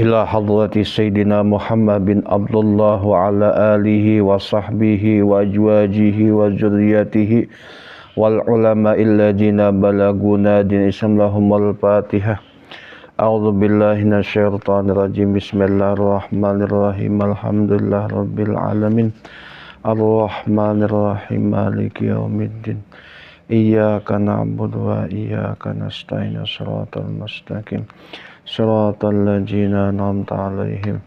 ila hadrati Sayyidina Muhammad bin Abdullah wa ala alihi wa sahbihi wa ajwajihi wa zurriyatihi wal ulama alladhina balaguna din islam lahumul fatihah. A'udzu billahi minasyaitonir rajim. Bismillahirrahmanirrahim. Alhamdulillah rabbil alamin. Arrahmanir rahim. Maliki yaumiddin. Iyyaka na'budu wa iyyaka nasta'in. Shiratal mustaqim. Shiratal ladzina an'amta 'alaihim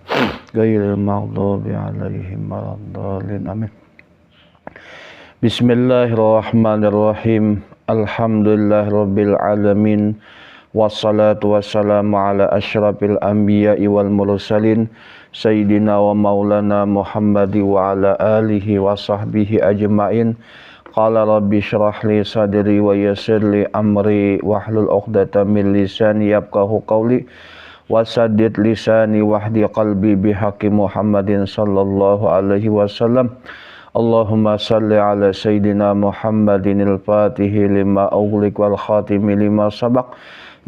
ghairil maghdubi 'alaihim waladdallin. Amin. Bismillahirrahmanirrahim. Alhamdulillahirabbil alamin. Wassalatu wassalamu ala asyrafil anbiya'i wal mursalin sayyidina wa maulana Muhammadi wa ala alihi wa sahbihi ajma'in. Qala rabbi syrah li sadri wa yassir li amri wahlul 'uqdatam min lisani yafqahu qawli wasaddid lisani wahdi qalbi bihaqqi Muhammadin sallallahu alaihi wasallam. Allahumma salli ala sayyidina Muhammadin al-fatihi lima ughliq wal khatimi lima sabaq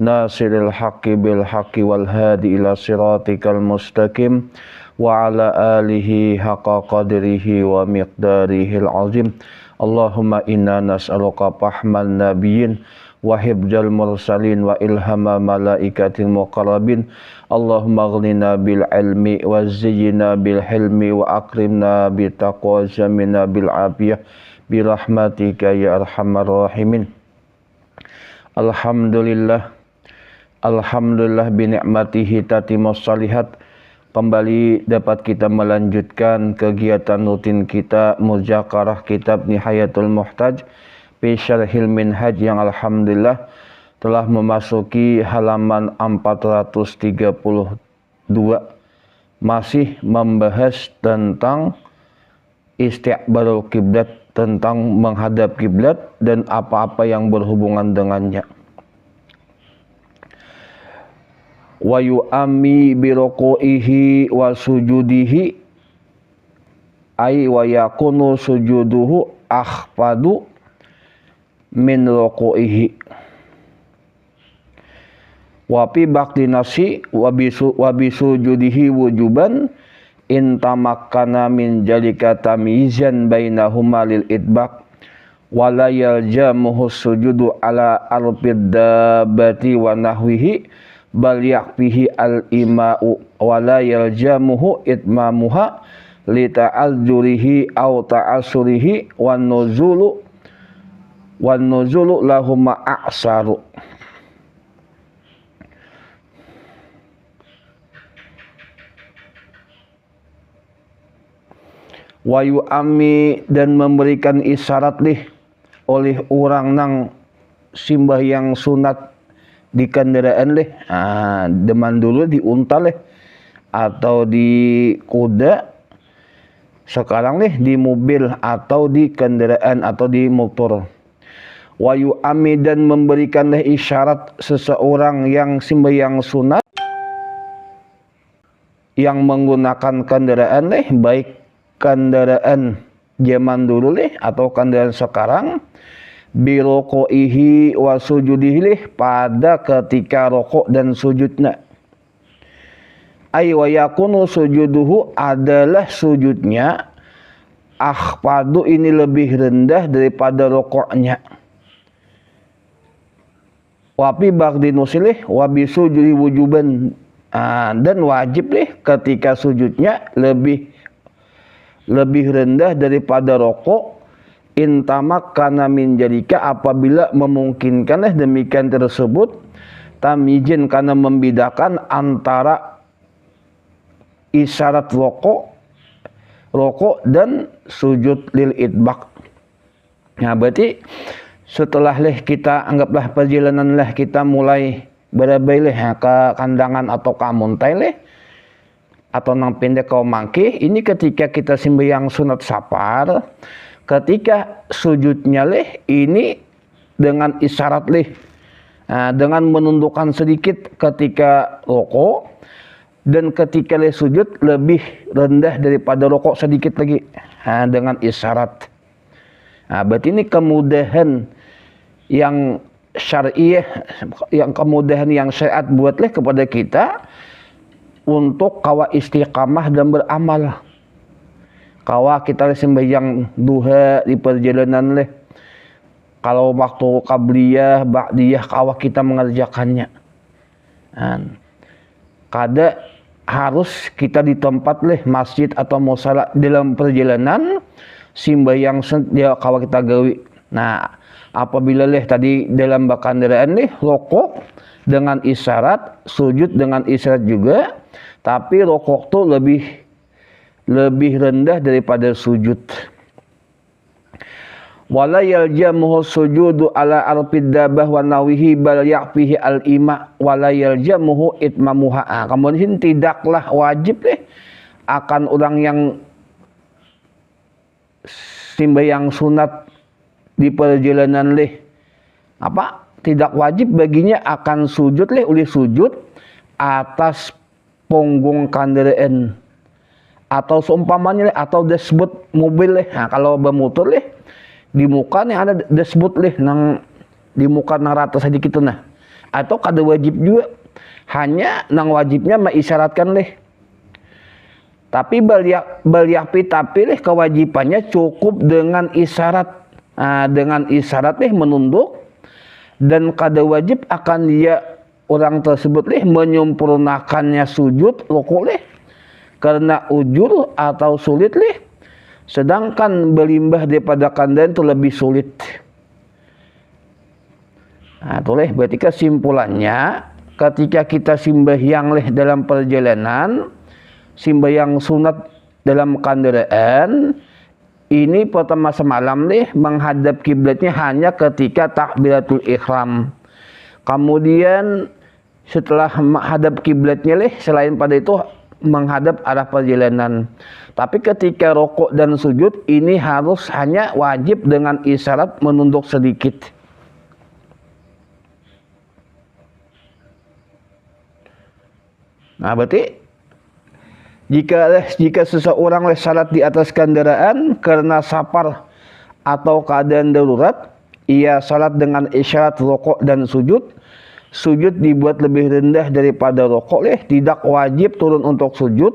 nasiril haqqi bil haqqi wal hadi ila siratikal mustaqim wa ala alihi haqqa qadrihi wa miqdarihil azim. Allahumma inna nas'aluka fahman nabiyyin wa hibzal mursalin wa ilhama malaikatil muqarrabin. Allahumma aghnina bil ilmi wa zayyina bil hilmi wa akrimna bit taqwa zamina bil afiyah bi rahmatika ya arhamar rahimin. Alhamdulillah bi ni'matihi tatimmus shalihat. Kembali dapat kita melanjutkan kegiatan rutin kita muzakarah kitab Nihayatul Muhtaj fi Syarhil Minhaj yang alhamdulillah telah memasuki halaman 432, masih membahas tentang istiqbalul kiblat, tentang menghadap kiblat dan apa-apa yang berhubungan dengannya. Wa yu'ammi bi ruku'ihi wa sujudihi ay wa yakunu sujuduhu akhfadu min ruku'ihi wa fi baqti nafsi wa bisujudihi wujuban in tamakkana min jalika tamyizan bainahuma lil itbaq wa la yaljamuhu sujudu ala arfid dabbati wa nahwihi bal yakfihi al-ima'u wa la yaljamuhu itmamuha li ta'azzurihi aw ta'assurihi wan nuzulu lahuma a'saru. Wa yu'ammi dan memberikan isyarat oleh orang nang simbahyang sunat di kendaraan deman dulu di unta atau di kuda, sekarang di mobil atau di kendaraan atau di motor. Wa yu'ammi dan memberikan isyarat seseorang yang sembahyang sunat yang menggunakan kendaraan baik kendaraan zaman dulu atau kendaraan sekarang birokoihi wa sujudihi pada ketika rokok dan sujudnya. Ay wa yakunu sujuduhu adalah sujudnya akhfadu ini lebih rendah daripada rokoknya. Wa fi ba'di nusilih wa bisujudi wujuban dan wajib ketika sujudnya lebih rendah daripada rokok. Intamak karena menjadika apabila memungkinkanlah demikian tersebut tamyizin karena membedakan antara isyarat rokok dan sujud lil itbaq. Nah berarti setelah kita anggaplah perjalanan kita mulai berabai ke kandangan atau ke muntai atau nang pendek kau mangke, ini ketika kita sembahyang sunat safar, ketika sujudnya ini dengan isyarat dengan menundukkan sedikit ketika rokok, dan ketika sujud lebih rendah daripada rokok sedikit lagi dengan isyarat. Berarti ini kemudahan yang syariah, yang kemudahan yang syariat buatlah kepada kita untuk kawa istiqamah dan beramal. Kawa kita sembahyang duha di perjalanan leh. Kalau waktu qabliyah, ba'diyah kawa kita mengerjakannya. Kada harus kita di tempat leh masjid atau musala dalam perjalanan sembahyang dia kawa kita gawi. Nah, apabila leh tadi dalam bakandaraan leh rokok dengan isyarat, sujud dengan isyarat juga, tapi rokok tuh lebih rendah daripada sujud. Wala yaljamuhu sujudu ala arfid dabah wa nawihi bal yakfihi al ima wala yaljamuhu itmamuha. Kemudian tidaklah wajib akan orang yang sembahyang sunat di perjalanan tidak wajib baginya akan sujud uli sujud atas punggung kendaraan atau seumpamanya atau disebut mobil Nah, kalau bermotor di muka nih ada disebut nang di muka nang rata sedikit nah. Atau kada wajib juga. Hanya nang wajibnya mengisyaratkan Tapi baliapi tapi kewajibannya cukup dengan isyarat. Dengan isyarat menunduk dan kada wajib akan dia orang tersebut menyempurnakannya sujud rukuk karena ujur atau sulit sedangkan berlimbah daripada kandan itu lebih sulit. Berarti kesimpulannya ketika kita sembahyang dalam perjalanan, sembahyang sunat dalam kendaraan, ini pertama semalam menghadap kiblatnya hanya ketika takbiratul ihram. Kemudian setelah menghadap kiblatnya selain pada itu menghadap arah perjalanan. Tapi ketika rokok dan sujud ini harus hanya wajib dengan isyarat menunduk sedikit. Nah, berarti jika seseorang salat di atas kendaraan karena safar atau keadaan darurat, ia salat dengan isyarat rokok dan sujud. Sujud dibuat lebih rendah daripada rokok tidak wajib turun untuk sujud,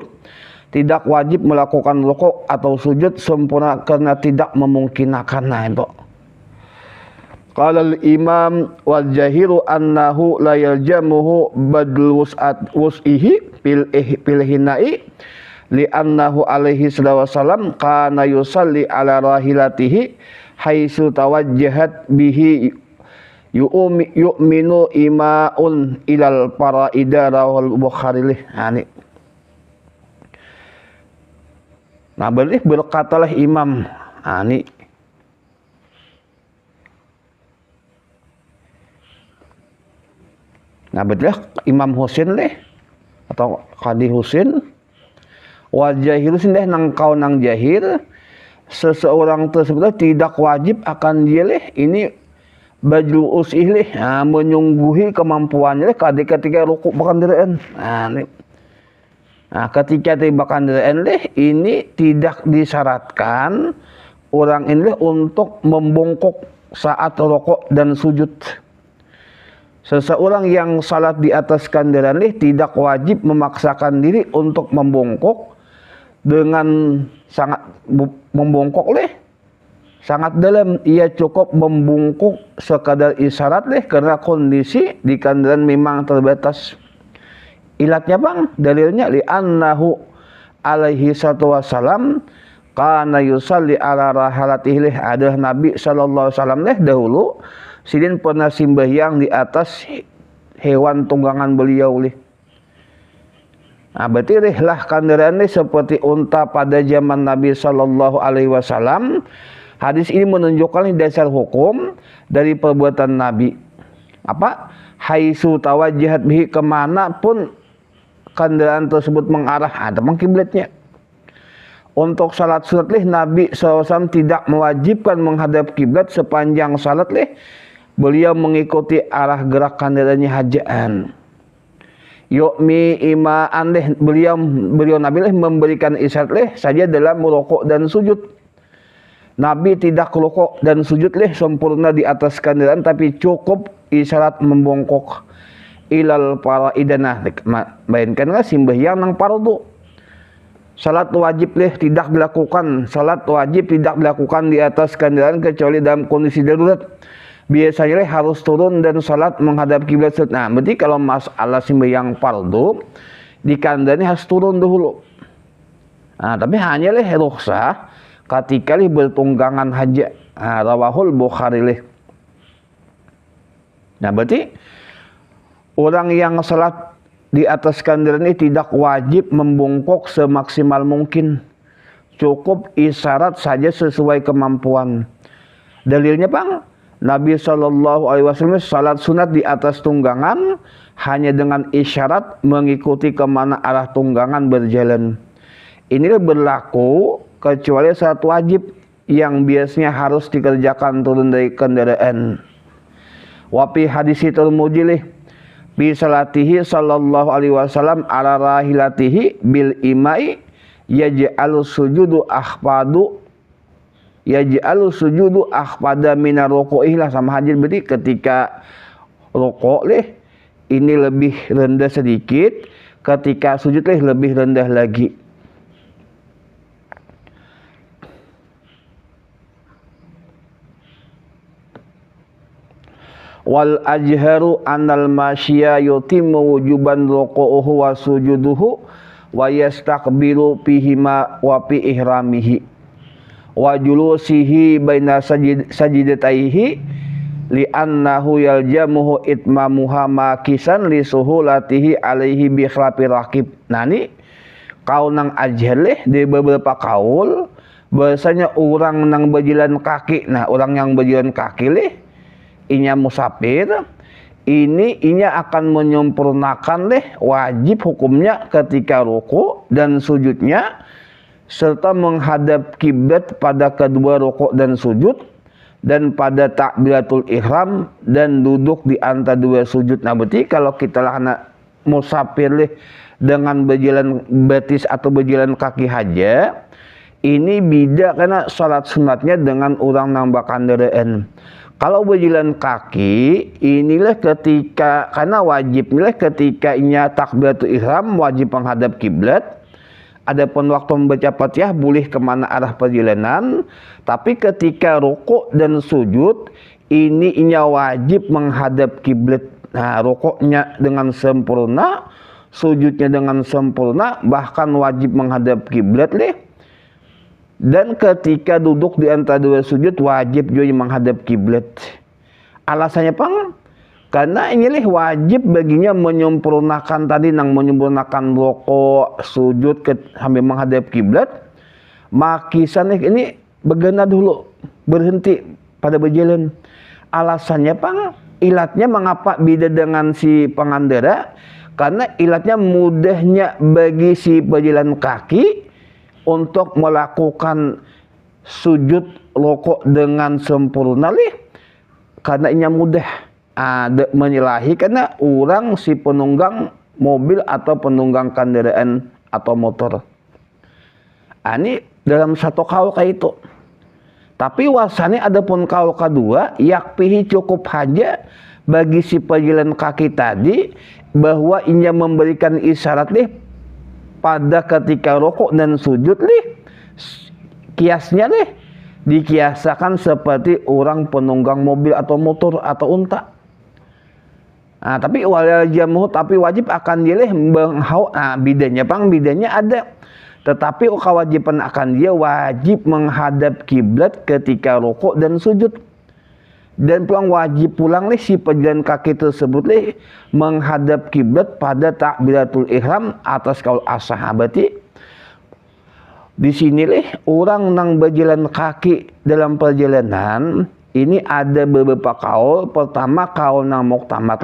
tidak wajib melakukan rokok atau sujud sempurna karena tidak memungkinkan. Nah, itu qala al-imam wal jahiru annahu la yaljamuhu badul wus'ihi fil hinai li annahu alaihi wasallam kana yusalli ala rahilatihi haitsu tawajjahat bihi yu'minu ima'un ilal paraida rawal Bukhari. Nah, berkatalah imam Imam Husain atau Qadi Husain wajahir nang kau nang jahir seseorang tersebut tidak wajib akan dia ini baju usih menyungguhi kemampuannya ketika rukuk berkendaraan. Ketika tiba kendaraan ini tidak disyaratkan orang ini untuk membongkok saat rukuk dan sujud. Seseorang yang salat di atas kendaraan tidak wajib memaksakan diri untuk membongkok dengan sangat membongkok sangat dalam. Ia cukup membungkuk sekadar isyarat karena kondisi di kendaraan memang terbatas. Ilatnya dalilnya li annahu alaihi wasallam kana yusalli ala rahalatihi ada Nabi sallallahu alaihi wasallam dahulu sidin pernah sembahyang di atas hewan tunggangan beliau berarti kendaraan seperti unta pada zaman Nabi sallallahu alaihi wasallam. Hadis ini menunjukkan dasar hukum dari perbuatan Nabi. Haitsu tawajjahat bihi kemanapun kendaraan tersebut mengarah teman kiblatnya. Untuk salat sunat Nabi SAW tidak mewajibkan menghadap kiblat sepanjang salat beliau mengikuti arah gerak kendaraannya hajaan. Yu'mi ima'an beliau Nabi memberikan isyarat saja dalam rukuk dan sujud. Nabi tidak rukuk dan sujud sempurna di atas kendaraan tapi cukup isyarat membongkok. ilal faraidanah bayangkanlah sembahyang nang fardu. Salat wajib tidak dilakukan, salat wajib tidak dilakukan di atas kendaraan kecuali dalam kondisi darurat. Biasanya harus turun dan salat menghadap kiblat. Nah, berarti kalau masalah sembahyang fardu di kendaraan harus turun dulu. Nah, tapi hanya rukhsah ketika bertunggangan haja. Nah, rawahul Bukhari. Nah, berarti orang yang salat di atas kendaraan ini tidak wajib membungkuk semaksimal mungkin. Cukup isyarat saja sesuai kemampuan. Dalilnya Bang, Nabi SAW salat sunat di atas tunggangan hanya dengan isyarat mengikuti kemana arah tunggangan berjalan. Inilah berlaku kecuali salat wajib yang biasanya harus dikerjakan turun dari kendaraan. Wafi hadis Tirmidzi bi salatihi sallallahu alaihi wasallam ala rahilatihi bil imai yaj'alu sujudu akhpada minar ruku'ih lah sama hadis. Berarti ketika rukuk ini lebih rendah sedikit, ketika sujud lebih rendah lagi. Wal ajharu anal masya yutimmu wujuban ruku'uhu wa sujuduhu wa yastaqbilu fihima wa fi ihramihi wa julusihi baina sajidataihi li'annahu yaljamuhu itmamuha makisan li suhulatihi alaihi bi khilafir rakib. Nah ini kaul nang ajhar di beberapa kaul bahasanya orang nang berjalan kaki. Nah orang yang berjalan kaki inya musafir, ini inya akan menyempurnakan wajib hukumnya ketika ruku dan sujudnya serta menghadap kiblat pada kedua ruku dan sujud dan pada takbiratul ihram dan duduk di antara dua sujud. Nah berarti kalau kita anak musafir dengan berjalan batis atau berjalan kaki saja, ini beda karena salat sunatnya dengan orang nambah kendaraan. Kalau berjalan kaki, inilah ketika, karena wajib ketika inya takbiratul ihram wajib menghadap kiblat. Adapun waktu membaca Fatihah boleh kemana arah perjalanan. Tapi ketika rukuk dan sujud, ini inya wajib menghadap kiblat. Nah, rukuknya dengan sempurna, sujudnya dengan sempurna, bahkan wajib menghadap kiblat Dan ketika duduk di antara dua sujud wajib juga menghadap kiblat. Alasannya Pang? Karena ini wajib baginya menyempurnakan tadi nang menyempurnakan rukuk, sujud sambil menghadap kiblat. Makisan ini begana dulu, berhenti pada berjalan. Alasannya Pang? Ilatnya mengapa beda dengan si pengendara? Karena ilatnya mudahnya bagi si pejalan kaki untuk melakukan sujud rukuk dengan sempurna karena ini mudah menyalahi karena orang si penunggang mobil atau penunggang kendaraan atau motor. Ini dalam satu kaul kayak itu. Tapi wasanya adapun kaul kedua yakfihi cukup saja bagi si pejalan kaki tadi bahwa inya memberikan isyarat pada ketika rukuk dan sujud kiasnya dikiasakan seperti orang penunggang mobil atau motor atau unta. Nah, tapi tapi wajib akan dia bidanya ada. Tetapi kewajiban akan dia wajib menghadap kiblat ketika rukuk dan sujud. Dan pulang wajib si pejalan kaki tersebut menghadap kiblat pada takbiratul ihram atas kaul as-sahabati. Di sini orang nang berjalan kaki dalam perjalanan ini ada beberapa kaul. Pertama kaul nang muktamad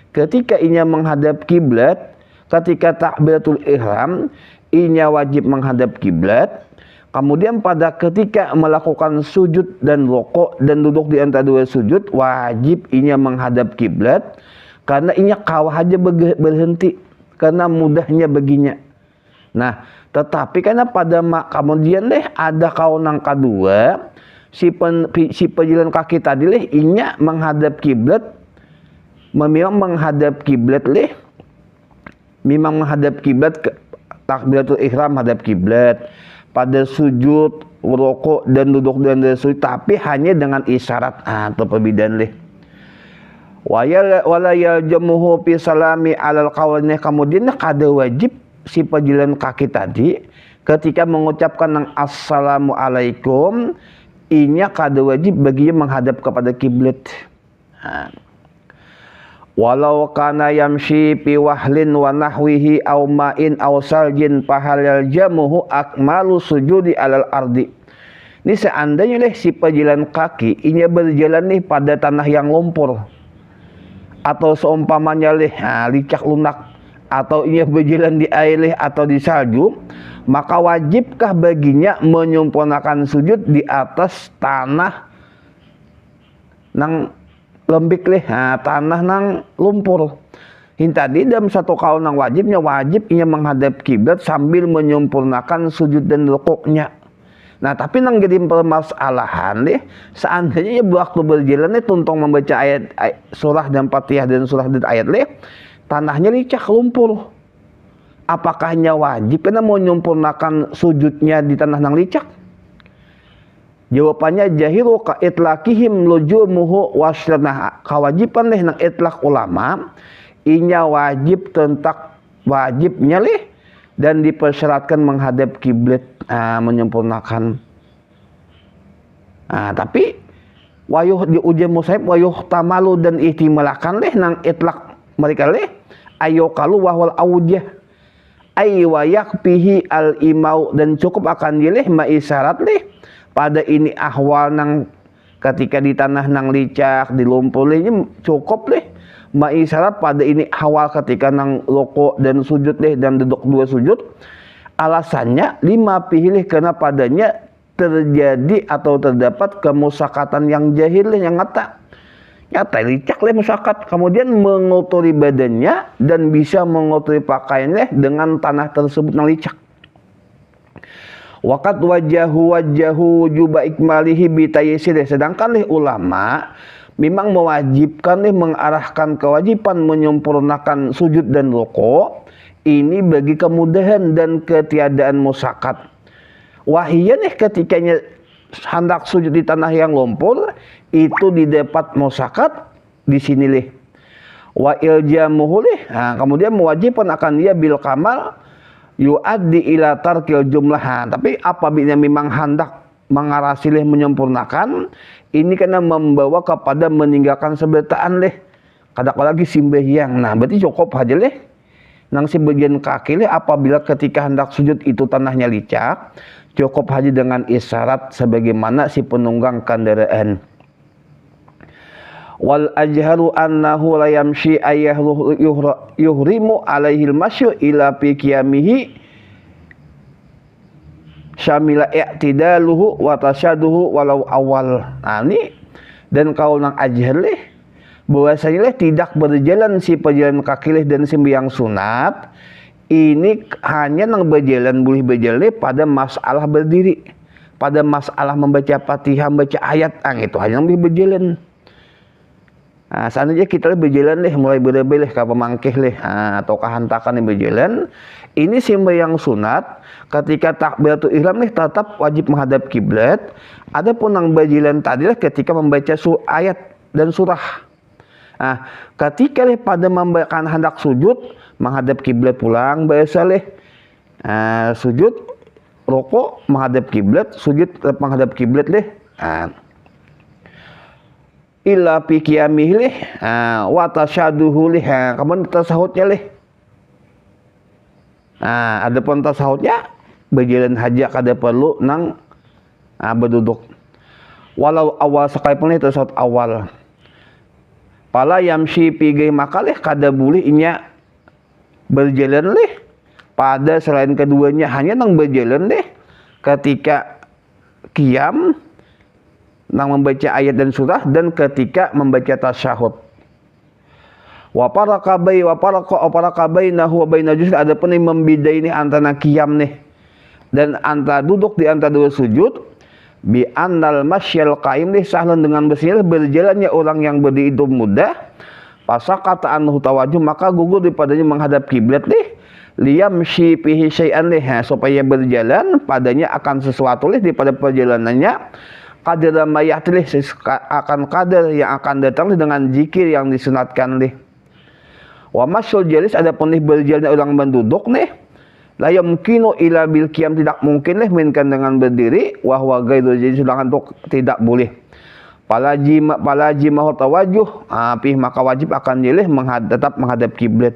ketika inya menghadap kiblat ketika takbiratul ihram inya wajib menghadap kiblat. Kemudian pada ketika melakukan sujud dan rukuk dan duduk di antara dua sujud wajib inya menghadap kiblat karena inya kawah aja berhenti karena mudahnya baginya. Nah, tetapi karena pada kemudian ada kaunang kedua si pejalan kaki tadi inya menghadap kiblat memang menghadap kiblat leh, memang menghadap kiblat, takbiratul ihram menghadap kiblat, pada sujud, rukuk dan duduk dan sujud, tapi hanya dengan isyarat atau perbedaan leh. Wala yaljamuhu fi salami alal qaulnya, kemudian kada wajib si pejalan kaki tadi ketika mengucapkan nang assalamu alaikum, inya kada wajib baginya menghadap kepada kiblat. Walau kana yamshi fi wahlin wa nahwihi aw ma'in aw saljin fahal yaljamuhu akmalu sujudi alal ardi. Ini seandainya si pejalan kaki inya berjalan nih pada tanah yang lumpur, atau seumpamanya licak lunak, atau ia berjalan di air atau di salju, maka wajibkah baginya menyempurnakan sujud di atas tanah nang lembik tanah nang lumpur. Ini tadi dalam satu kaul nang wajibnya, wajib ia menghadap kiblat sambil menyempurnakan sujud dan rukuknya. Nah, tapi nang jadi permasalahan seandainya waktu berjalan tuntung membaca ayat surah dan Fatihah dan surah dan ayat tanahnya licak lumpur. Apakahnya wajib karena mau menyempurnakan sujudnya di tanah nang licak? Jawabannya jahiru ka itlaqihim lujumuhu wasyrana. Kewajiban nang itlaq ulama inya wajib tentang wajibnya dan dipersyaratkan menghadap kiblat, menyempurnakan. Tapi wayuh di ujian musaib wayuh tamalu dan ihtimalakan nang itlaq mereka ayo kalu wahwal awjah ay wayak pihi al imau, dan cukup akan dia maisyarat pada ini ahwal nang ketika di tanah nang licak di lumpur ini cukup maisyarat pada ini awal ketika nang rukuk dan sujud dan duduk dua sujud. Alasannya lima pilih karena padanya terjadi atau terdapat kemusakatan yang jahil yang nyata licak musakat, kemudian mengotori badannya dan bisa mengotori pakaiannya dengan tanah tersebut nang licak. Waqat wajahu juba ikmalihi bitayisir, sedangkan ulama memang mewajibkan mengarahkan kewajiban menyempurnakan sujud dan rukuk ini bagi kemudahan dan ketiadaan musakat. Wahiyah ketikanya hendak sujud di tanah yang lumpur itu didapat musakat di sini wa iljamuhu kemudian mewajibkan akan dia bil kamal yuaddi ila tarkil jumlah. Tapi apabila memang hendak mengarasi menyempurnakan ini karena membawa kepada meninggalkan sebetaan kadang lagi sembahyang. Nah, berarti cukup aja nang si bagian kaki apabila ketika hendak sujud itu tanahnya licak, cukup haji dengan isyarat sebagaimana si penunggang kendaraan. Wal ajharu annahu la yamshi ayyahu yuhrimu alaihi al-masyu ila fi qiyamihi syamila i'tidaluhu wa tasyaduhu walau awal. Nah, ini dan kaul nang ajhar bahwasanya tidak berjalan si pejalan kaki dan sembahyang sunat ini hanya nang berjalan boleh berjalan pada masalah berdiri, pada masalah membaca Fatihah, membaca ayat itu hanya boleh berjalan. Nah, seandainya kita berjalan mulai berbeleh ke pemangkih atau kehantakan yang berjalan, ini sembahyang sunat ketika takbiratul ihram tetap wajib menghadap kiblat. Adapun nang berjalan tadi ketika membaca ayat dan surah. Nah, ketika pada membacakan hendak sujud menghadap kiblat pulang biasa sujud rukuk menghadap kiblat, sujud menghadap kiblat illa fi qiyamih wa tasyaduhu kemudian tasahudnya adapun tasahudnya berjalan haja kada perlu nang berduduk walau awal sekalipun tasahud awal pala yamshi pigih makalih kada boleh inya berjalan pada selain keduanya hanya nang berjalan ketika qiyam nang membaca ayat dan surah dan ketika membaca tasyahud. Wa faraka bainahu wa baina juz, adapun yang membidai antara qiyam dan antara duduk di antara dua sujud bi annal masyal qaim sahlan dengan berjalannya orang yang berdiri itu mudah Fasaqata anhu tawajuh, maka gugur daripadanya menghadap kiblat deh. Liyamshi fihi syai'an leh, supaya berjalan padanya akan sesuatu leh daripada perjalanannya. Qadar mayat leh, akan kadar yang akan datang dengan zikir yang disunatkan leh. Wa masyul jalis, adapun leh berjalan orang menduduk nih. La yumkinu ila bil qiyam, tidak mungkin leh mainkan dengan berdiri. Wa huwa ghairu jaiz, sedangkan untuk tidak boleh. Palajimah tawajuh, maka wajib akan jilih tetap menghadap kiblat.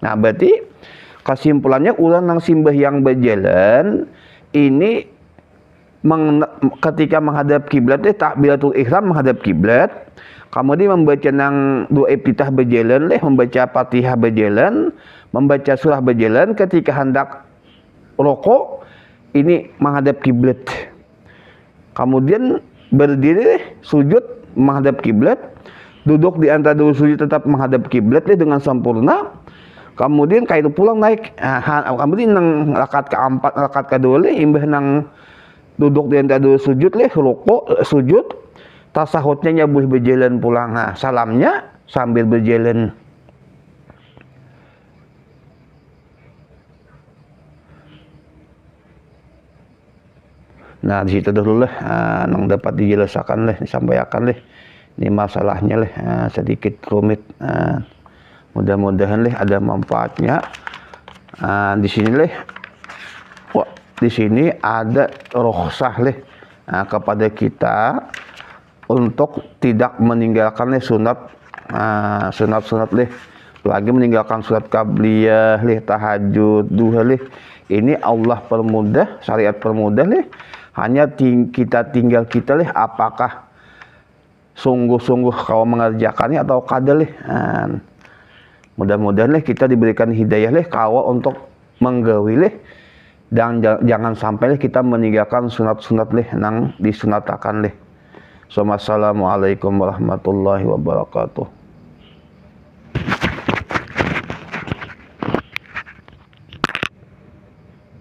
Nah, berarti kesimpulannya ulang nang simbah yang berjalan ini ketika menghadap kiblat takbiratul ihram menghadap kiblat, kemudian membaca nang doa iftitah berjalan membaca Fatihah berjalan, membaca surah berjalan, ketika hendak rukuk ini menghadap kiblat. Kemudian berdiri sujud menghadap kiblat, duduk di antara dua sujud tetap menghadap kiblat dengan sempurna. Kemudian kaitu pulang naik, kemudian nang rakaat keempat, rakaat kedua imbah nang duduk di antara dua sujud rukuk sujud, tasahudnya nyabuh berjalan pulang, salamnya sambil berjalan. Nah, di situ dulu nang dapat dijelaskan disampaikan ini masalahnya sedikit rumit. Mudah-mudahan ada manfaatnya. Di sini di sini ada rukhsah kepada kita untuk tidak meninggalkan sunat lagi meninggalkan surat qabliyah tahajud duha ini Allah permudah, syariat permudah hanya kita tinggal apakah sungguh-sungguh kau mengerjakannya atau kadal mudah-mudahan kita diberikan hidayah kau untuk menggawi dan jangan sampai kita meninggalkan sunat-sunat nang disunatakan. Assalamualaikum warahmatullahi wabarakatuh.